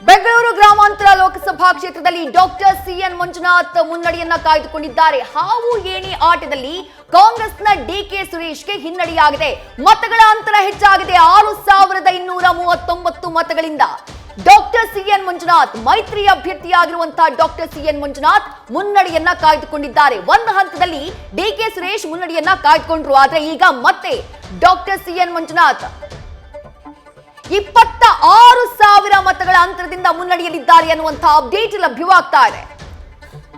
ಬೆಂಗಳೂರು ಗ್ರಾಮಾಂತರ ಲೋಕಸಭಾ ಕ್ಷೇತ್ರದಲ್ಲಿ doctor CN Manjunath ಮುನ್ನಡೆಯನ್ನ ಕಾಯ್ದುಕೊಂಡಿದ್ದಾರೆ. ಹಾವು ಏಣಿ ಆಟದಲ್ಲಿ ಕಾಂಗ್ರೆಸ್ನ ಡಿಕೆ ಸುರೇಶ್ಗೆ ಹಿನ್ನಡೆಯಾಗಿದೆ. ಮತಗಳ ಅಂತರ ಹೆಚ್ಚಾಗಿದೆ. 6239 ಮತಗಳಿಂದ ಡಾಕ್ಟರ್ ಸಿಎನ್ ಮಂಜುನಾಥ್ ಮೈತ್ರಿ ಅಭ್ಯರ್ಥಿಯಾಗಿರುವಂತಹ ಡಾಕ್ಟರ್ ಸಿಎನ್ ಮಂಜುನಾಥ್ ಮುನ್ನಡೆಯನ್ನ ಕಾಯ್ದುಕೊಂಡಿದ್ದಾರೆ. ಒಂದು ಹಂತದಲ್ಲಿ ಡಿಕೆ ಸುರೇಶ್ ಮುನ್ನಡೆಯನ್ನ ಕಾಯ್ದುಕೊಂಡ್ರು. ಆದ್ರೆ ಈಗ ಮತ್ತೆ ಡಾಕ್ಟರ್ ಸಿಎನ್ ಮಂಜುನಾಥ್ 26,000 ಮತಗಳ ಅಂತರದಿಂದ ಮುನ್ನಡೆಯಲಿದ್ದಾರೆ ಅನ್ನುವಂತಹ ಅಪ್ಡೇಟ್ ಲಭ್ಯವಾಗ್ತಾ ಇದೆ.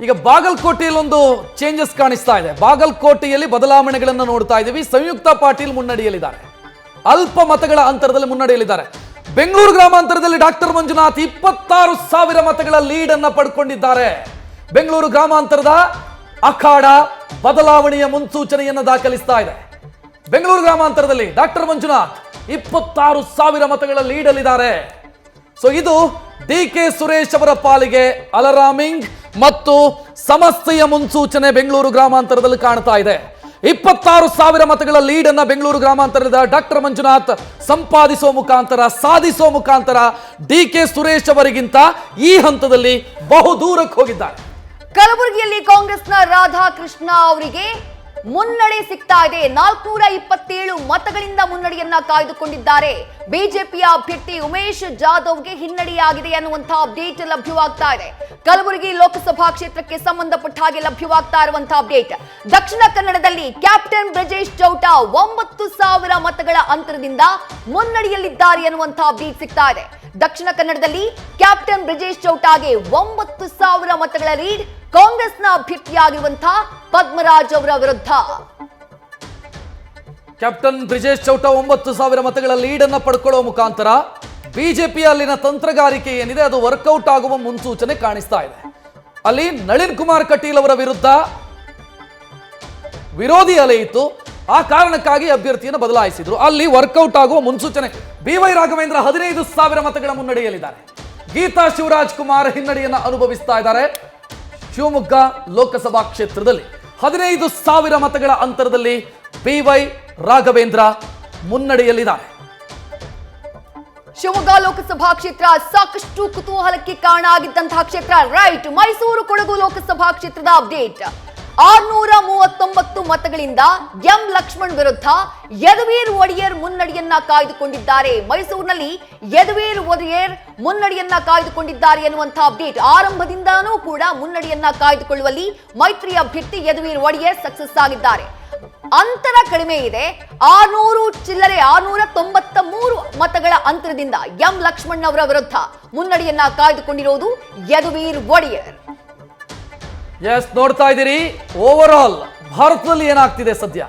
ಈಗ ಬಾಗಲಕೋಟೆಯಲ್ಲಿ ಒಂದು ಚೇಂಜಸ್ ಕಾಣಿಸ್ತಾ ಇದೆ. ಬಾಗಲಕೋಟೆಯಲ್ಲಿ ಬದಲಾವಣೆಗಳನ್ನು ನೋಡ್ತಾ ಇದ್ದೀವಿ. ಸಂಯುಕ್ತ ಪಾಟೀಲ್ ಮುನ್ನಡೆಯಲಿದ್ದಾರೆ, ಅಲ್ಪ ಮತಗಳ ಅಂತರದಲ್ಲಿ ಮುನ್ನಡೆಯಲಿದ್ದಾರೆ. ಬೆಂಗಳೂರು ಗ್ರಾಮಾಂತರದಲ್ಲಿ ಡಾಕ್ಟರ್ ಮಂಜುನಾಥ್ 26,000 ಮತಗಳ ಲೀಡ್ ಅನ್ನ ಪಡ್ಕೊಂಡಿದ್ದಾರೆ. ಬೆಂಗಳೂರು ಗ್ರಾಮಾಂತರದ ಅಖಾಡ ಬದಲಾವಣೆಯ ಮುನ್ಸೂಚನೆಯನ್ನು ದಾಖಲಿಸ್ತಾ ಇದೆ. ಬೆಂಗಳೂರು ಗ್ರಾಮಾಂತರದಲ್ಲಿ ಡಾಕ್ಟರ್ ಮಂಜುನಾಥ್ 26,000 ಮತಗಳ ಲೀಡ್ ಅಲ್ಲಿದ್ದಾರೆ. ಸೊ ಇದು ಡಿಕೆ ಸುರೇಶ್ ಅವರ ಪಾಲಿಗೆ ಅಲಾರಾಮಿಂಗ್ ಮತ್ತು ಸಮಸ್ಯೆಯ ಮುನ್ಸೂಚನೆ ಬೆಂಗಳೂರು ಗ್ರಾಮಾಂತರದಲ್ಲಿ ಕಾಣ್ತಾ ಇದೆ. 26,000 ಮತಗಳ ಲೀಡ್ ಅನ್ನ ಬೆಂಗಳೂರು ಗ್ರಾಮಾಂತರದ ಡಾಕ್ಟರ್ ಮಂಜುನಾಥ್ ಸಂಪಾದಿಸುವ ಮುಖಾಂತರ, ಸಾಧಿಸುವ ಮುಖಾಂತರ ಡಿಕೆ ಸುರೇಶ್ ಅವರಿಗಿಂತ ಈ ಹಂತದಲ್ಲಿ ಬಹುದೂರಕ್ಕೆ ಹೋಗಿದ್ದಾರೆ. ಕಲಬುರಗಿಯಲ್ಲಿ ಕಾಂಗ್ರೆಸ್ನ ರಾಧಾಕೃಷ್ಣ ಅವರಿಗೆ ಮುನ್ನಡೆ ಸಿಗ್ತಾ ಇದೆ. 427 ಮತಗಳಿಂದ ಮುನ್ನಡೆಯನ್ನ ಕಾಯ್ದುಕೊಂಡಿದ್ದಾರೆ. ಬಿಜೆಪಿಯ ಅಭ್ಯರ್ಥಿ ಉಮೇಶ್ ಜಾಧವ್ಗೆ ಹಿನ್ನಡೆಯಾಗಿದೆ ಅನ್ನುವಂತಹ ಅಪ್ಡೇಟ್ ಲಭ್ಯವಾಗ್ತಾ ಇದೆ. ಕಲಬುರಗಿ ಲೋಕಸಭಾ ಕ್ಷೇತ್ರಕ್ಕೆ ಸಂಬಂಧಪಟ್ಟ ಹಾಗೆ ಲಭ್ಯವಾಗ್ತಾ ಇರುವಂತಹ ಅಪ್ಡೇಟ್. ದಕ್ಷಿಣ ಕನ್ನಡದಲ್ಲಿ ಕ್ಯಾಪ್ಟನ್ ಬ್ರಜೇಶ್ ಚೌಟ 9,000 ಮತಗಳ ಅಂತರದಿಂದ ಮುನ್ನಡೆಯಲಿದ್ದಾರೆ ಅನ್ನುವಂತಹ ಅಪ್ಡೇಟ್ ಸಿಗ್ತಾ ಇದೆ. ದಕ್ಷಿಣ ಕನ್ನಡದಲ್ಲಿ ಕ್ಯಾಪ್ಟನ್ ಬ್ರಜೇಶ್ ಚೌಟಾಗೆ 9,000 ಮತಗಳ ಲೀಡ್. ಕಾಂಗ್ರೆಸ್ನ ಅಭ್ಯರ್ಥಿಯಾಗಿರುವಂತಹ ಪದ್ಮರಾಜ್ ಅವರ ವಿರುದ್ಧ ಕ್ಯಾಪ್ಟನ್ ಬ್ರಿಜೇಶ್ ಚೌಟ 9,000 ಮತಗಳ ಲೀಡ್ ಅನ್ನ ಪಡ್ಕೊಳ್ಳುವ ಮುಖಾಂತರ ಬಿಜೆಪಿ ಅಲ್ಲಿನ ತಂತ್ರಗಾರಿಕೆ ಏನಿದೆ ಅದು ವರ್ಕೌಟ್ ಆಗುವ ಮುನ್ಸೂಚನೆ ಕಾಣಿಸ್ತಾ ಇದೆ. ಅಲ್ಲಿ ನಳಿನ್ ಕುಮಾರ್ ಕಟೀಲ್ ಅವರ ವಿರುದ್ಧ ವಿರೋಧಿ ಅಲೆ ಇತ್ತು. ಆ ಕಾರಣಕ್ಕಾಗಿ ಅಭ್ಯರ್ಥಿಯನ್ನು ಬದಲಾಯಿಸಿದ್ರು. ಅಲ್ಲಿ ವರ್ಕೌಟ್ ಆಗುವ ಮುನ್ಸೂಚನೆ. BY ರಾಘವೇಂದ್ರ 15,000 ಮತಗಳ ಮುನ್ನಡೆಯಲ್ಲಿದ್ದಾರೆ. ಗೀತಾ ಶಿವರಾಜ್ ಕುಮಾರ್ ಹಿನ್ನಡೆಯನ್ನು ಅನುಭವಿಸ್ತಾ ಇದ್ದಾರೆ. ಶಿವಮೊಗ್ಗ ಲೋಕಸಭಾ ಕ್ಷೇತ್ರದಲ್ಲಿ 15,000 ಮತಗಳ ಅಂತರದಲ್ಲಿ BY ರಾಘವೇಂದ್ರ ಮುನ್ನಡೆಯಲ್ಲಿದ್ದಾರೆ. ಶಿವಮೊಗ್ಗ ಲೋಕಸಭಾ ಕ್ಷೇತ್ರ ಸಾಕಷ್ಟು ಕುತೂಹಲಕ್ಕೆ ಕಾರಣ ಆಗಿದ್ದಂತಹ ಕ್ಷೇತ್ರ. ರೈಟ್, ಮೈಸೂರು ಕೊಡಗು ಲೋಕಸಭಾ ಕ್ಷೇತ್ರದ ಅಪ್ಡೇಟ್. 639 ಮತಗಳಿಂದ ಎಂ ಲಕ್ಷ್ಮಣ್ ವಿರುದ್ಧ ಯದುವೀರ್ ಒಡೆಯರ್ ಮುನ್ನಡೆಯನ್ನ ಕಾಯ್ದುಕೊಂಡಿದ್ದಾರೆ. ಮೈಸೂರಿನಲ್ಲಿ ಯದುವೀರ್ ಒಡೆಯರ್ ಮುನ್ನಡೆಯನ್ನ ಕಾಯ್ದುಕೊಂಡಿದ್ದಾರೆ ಎನ್ನುವಂತಹ ಅಪ್ಡೇಟ್. ಆರಂಭದಿಂದಾನೂ ಕೂಡ ಮುನ್ನಡೆಯನ್ನ ಕಾಯ್ದುಕೊಳ್ಳುವಲ್ಲಿ ಮೈತ್ರಿ ಅಭ್ಯರ್ಥಿ ಯದುವೀರ್ ಒಡೆಯರ್ ಸಕ್ಸಸ್ ಆಗಿದ್ದಾರೆ. ಅಂತರ ಕಡಿಮೆ ಇದೆ. 693 ಮತಗಳ ಅಂತರದಿಂದ ಎಂ ಲಕ್ಷ್ಮಣ್ ಅವರ ವಿರುದ್ಧ ಮುನ್ನಡೆಯನ್ನ ಕಾಯ್ದುಕೊಂಡಿರೋದು ಯದುವೀರ್ ಒಡೆಯರ್. ಎಸ್, ನೋಡ್ತಾ ಇದ್ದೀರಿ ಓವರ್ ಆಲ್ ಭಾರತದಲ್ಲಿ ಏನಾಗ್ತಿದೆ ಸದ್ಯ.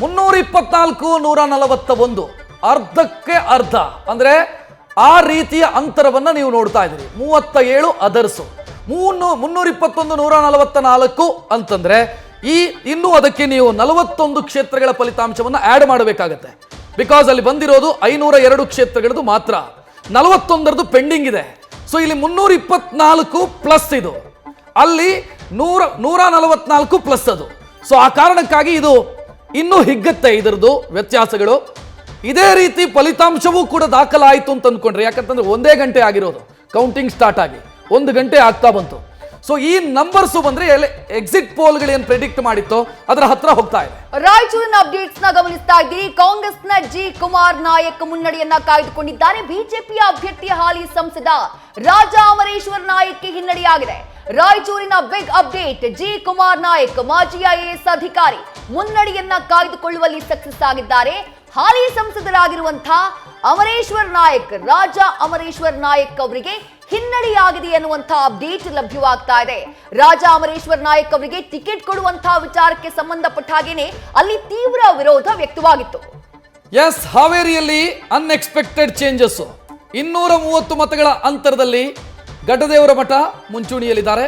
324 141 ಅರ್ಧಕ್ಕೆ ಅರ್ಧ ಅಂದ್ರೆ ಆ ರೀತಿಯ ಅಂತರವನ್ನ ನೀವು ನೋಡ್ತಾ ಇದ್ದೀರಿ. 37 ಅದರ್ಸು 321 144 ಅಂತಂದ್ರೆ ಇನ್ನು ಅದಕ್ಕೆ ನೀವು 41 ಕ್ಷೇತ್ರಗಳ ಫಲಿತಾಂಶವನ್ನು ಆಡ್ ಮಾಡಬೇಕಾಗತ್ತೆ. ಬಿಕಾಸ್ ಅಲ್ಲಿ ಬಂದಿರೋದು 502 ಕ್ಷೇತ್ರಗಳದ್ದು ಮಾತ್ರ, 41ರದ್ದು ಪೆಂಡಿಂಗ್ ಇದೆ. ಸೊ ಇಲ್ಲಿ 324 ಪ್ಲಸ್ ಇದು, ಅಲ್ಲಿ 144 ಪ್ಲಸ್ ಅದು. ಸೊ ಆ ಕಾರಣಕ್ಕಾಗಿ ಇದು ಇನ್ನೂ ಹಿಗ್ಗತ್ತೆ ಇದರದ್ದು ವ್ಯತ್ಯಾಸಗಳು. ಇದೇ ರೀತಿ ಫಲಿತಾಂಶವೂ ಕೂಡ ದಾಖಲಾಯಿತು ಅಂತ ಅಂದ್ಕೊಂಡ್ರೆ, ಯಾಕಂತಂದ್ರೆ ಒಂದೇ ಗಂಟೆ ಆಗಿರೋದು ಕೌಂಟಿಂಗ್ ಸ್ಟಾರ್ಟ್ ಆಗಿ 1 ಗಂಟೆ ಆಗ್ತಾ ಬಂತು. ಸೊ ಈ ನಂಬರ್ಸ್ ಬಂದ್ರೆ ಎಕ್ಸಿಟ್ ಪೋಲ್ಗಳು ಏನ್ ಪ್ರೆಡಿಕ್ಟ್ ಮಾಡಿತ್ತೋ ಅದರ ಹತ್ರ ಹೋಗ್ತಾ ಇದೆ. ರಾಯಚೂರಿನ ಅಪ್ಡೇಟ್ಸ್ ನ ಗಮನಿಸ್ತಾ ಇದ್ದೀರಿ. ಕಾಂಗ್ರೆಸ್ನ ಜಿ ಕುಮಾರ್ ನಾಯಕ್ ಮುನ್ನಡೆಯನ್ನ ಕಾಯ್ದುಕೊಂಡಿದ್ದಾರೆ. ಬಿಜೆಪಿಯ ಅಭ್ಯರ್ಥಿ ಹಾಲಿ ಸಂಸದ ರಾಜಾ ಅಮರೇಶ್ವರ್ ನಾಯಕ್ಗೆ ಹಿನ್ನಡೆಯಾಗಿದೆ. ರಾಯಚೂರಿನ big update. G Kumar Nayak ಮಾಜಿ IAS ಅಧಿಕಾರಿ ಮುನ್ನಡೆಯನ್ನ ಕಾಯ್ದುಕೊಳ್ಳುವಲ್ಲಿ ಸಕ್ಸಸ್ ಆಗಿದ್ದಾರೆ. ಹಾಲಿ ಸಂಸದರಾಗಿರುವಂತಹ ಅಮರೇಶ್ವರ್ ನಾಯಕ್, ರಾಜಾ ಅಮರೇಶ್ವರ್ ನಾಯಕ್ ಅವರಿಗೆ ಹಿನ್ನಡೆಯಾಗಿದೆ ಎನ್ನುವಂತಹ ಅಪ್ಡೇಟ್ ಲಭ್ಯವಾಗ್ತಾ ಇದೆ. ರಾಜಾ ಅಮರೇಶ್ವರ್ ನಾಯಕ್ ಅವರಿಗೆ ಟಿಕೆಟ್ ಕೊಡುವಂತಹ ವಿಚಾರಕ್ಕೆ ಸಂಬಂಧಪಟ್ಟ ಹಾಗೇನೆ ಅಲ್ಲಿ ತೀವ್ರ ವಿರೋಧ ವ್ಯಕ್ತವಾಗಿತ್ತು. ಎಸ್, ಹಾವೇರಿಯಲ್ಲಿ ಅನ್ಎಕ್ಸ್ಪೆಕ್ಟೆಡ್ ಚೇಂಜಸ್. 230 ಮತಗಳ ಅಂತರದಲ್ಲಿ ಗಡ್ಡದೇವರ ಮಠ ಮುಂಚೂಣಿಯಲ್ಲಿದ್ದಾರೆ.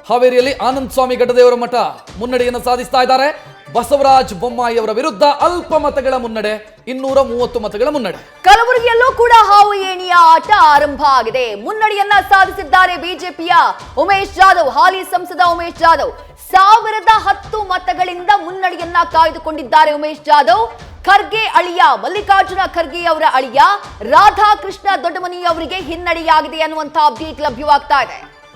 ಹಾವೇರಿಯಲ್ಲಿ ಆನಂದ್ ಸ್ವಾಮಿ ಗಡ್ಡದೇವರ ಮಠ ಮುನ್ನಡೆಯನ್ನು ಸಾಧಿಸ್ತಾ ಇದ್ದಾರೆ. ಬಸವರಾಜ ಬೊಮ್ಮಾಯಿ ಅವರ ವಿರುದ್ಧ ಅಲ್ಪ ಮತಗಳ ಮುನ್ನಡೆ, 230 ಮತಗಳ ಮುನ್ನಡೆ. ಕಲಬುರಗಿಯಲ್ಲೂ ಕೂಡ ಹಾವು ಏಣಿಯ ಆಟ ಆರಂಭ ಆಗಿದೆ. ಮುನ್ನಡೆಯನ್ನ ಸಾಧಿಸಿದ್ದಾರೆ ಬಿಜೆಪಿಯ ಉಮೇಶ್ ಜಾಧವ್. ಹಾಲಿ ಸಂಸದ ಉಮೇಶ್ ಜಾಧವ್ 1010 ಮತಗಳಿಂದ ಮುನ್ನಡೆಯನ್ನ ಕಾಯ್ದುಕೊಂಡಿದ್ದಾರೆ. ಉಮೇಶ್ ಜಾಧವ್ ಖರ್ಗೆ ಅಳಿಯ ಮಲ್ಲಿಕಾರ್ಜುನ ಖರ್ಗೆ ಅವರ ಅಳಿಯ ರಾಧಾಕೃಷ್ಣ ದೊಡ್ಡಮನಿ ಅವರಿಗೆ ಹಿನ್ನಡೆಯಾಗಿದೆ ಅನ್ನುವಂತಹ ಅಪ್ಡೇಟ್ ಲಭ್ಯವಾಗ್ತಾ ಇದೆ.